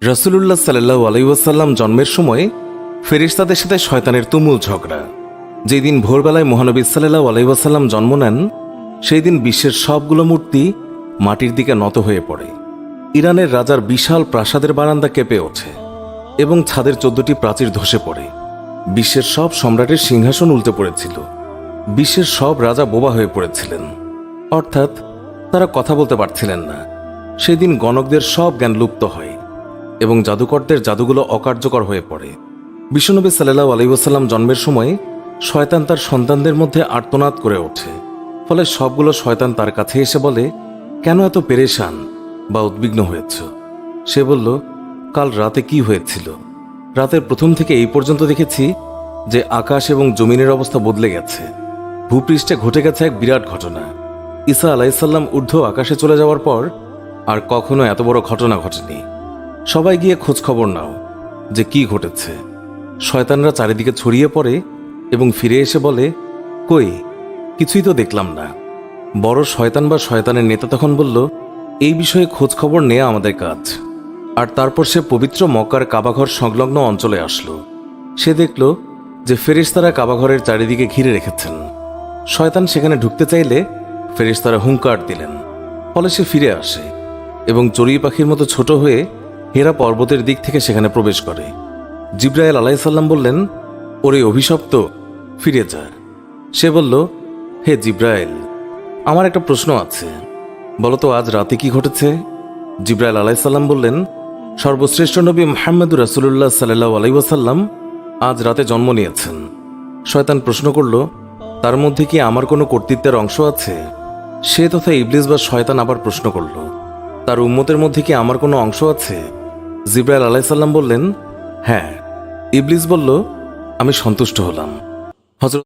রাসূলুল্লাহ সাল্লাল্লাহু আলাইহি ওয়াসাল্লাম জন্মের সময় ফেরেশতাদের সাথে শয়তানের তুমুল ঝগড়া। যেই দিন ভোরবেলায় মহানবী সাল্লাল্লাহু আলাইহি ওয়াসাল্লাম জন্ম নেন, সেই দিন বিশ্বের সবগুলো মূর্তি মাটির দিকে নত হয়ে পড়ে। ইরানের রাজার বিশাল প্রাসাদের বারান্দা কেঁপে ওঠে এবং ছাদের 14টি প্রাচীর ধসে পড়ে। বিশ্বের সব সম্রাটের সিংহাসন উল্টে পড়েছিল। বিশ্বের সব রাজা বোবা হয়ে পড়েছিলেন, অর্থাৎ তারা কথা বলতে পারছিলেন না। সেদিন গণকদের সব জ্ঞান লুপ্ত হয় এবং জাদুকরদের জাদুগুলো অকার্যকর হয়ে পড়ে। বিশ্বনবী সাল্লাল্লাহু আলাইহি ওয়াসাল্লাম জন্মের সময় শয়তান তার সন্তানদের মধ্যে আর্তনাদ করে ওঠে। ফলে সবগুলো শয়তান তার কাছে এসে বলে, কেন এত পেরেশান বা উদ্বিগ্ন হয়েছ? সে বলল, কাল রাতে কি হয়েছিল? রাতের প্রথম থেকে এই পর্যন্ত দেখেছি যে আকাশ এবং জমিনের অবস্থা বদলে গেছে। ভূপৃষ্ঠে ঘটে গেছে এক বিরাট ঘটনা। ঈসা আলাইহিসসালাম ঊর্ধ্ব আকাশে চলে যাওয়ার পর আর কখনো এত বড় ঘটনা ঘটেনি। সবাই গিয়ে খোঁজ খবর নাও যে কি ঘটেছে। শয়তানরা চারিদিকে ছড়িয়ে পড়ে এবং ফিরে এসে বলে, কই, কিছুই তো দেখলাম না। বড় শয়তান বা শয়তানের নেতা তখন বলল, এই বিষয়ে খোঁজ খবর নেওয়া আমাদের কাজ। আর তারপর সে পবিত্র মক্কার কাবাঘর সংলগ্ন অঞ্চলে আসলো। সে দেখল যে ফেরেশতারা কাবাঘরের চারিদিকে ঘিরে রেখেছেন। শয়তান সেখানে ঢুকতে চাইলে ফেরেশতারা হুঙ্কার দিলেন। ফলে সে ফিরে আসে এবং চড়ুই পাখির মতো ছোট হয়ে হেরা পর্বতের দিক থেকে সেখানে প্রবেশ করে। জিবরাইল আলাইহিসসালাম বললেন, ওরে অভিশপ্ত, ফিরে যা। সে বলল, হে জিবরাইল, আমার একটা প্রশ্ন আছে, বলতো আজ রাতে কি ঘটেছে? জিবরাইল আলাইহিসসালাম বললেন, সর্বশ্রেষ্ঠ নবী মুহাম্মদুর রাসূলুল্লাহ সাল্লাল্লাহু আলাইহি ওয়াসাল্লাম আজ রাতে জন্ম নিয়েছেন। শয়তান প্রশ্ন করল, তার মধ্যে কি আমার কোনো কর্তৃত্বের অংশ আছে? সে তথা ইবলিস বা শয়তান আবার প্রশ্ন করল, তার উম্মতের মধ্যে কি আমার কোনো অংশ আছে? জিবরাইল আলাইহিসসালাম বললেন, হ্যাঁ। ইবলিস বলল, আমি সন্তুষ্ট হলাম। হযরত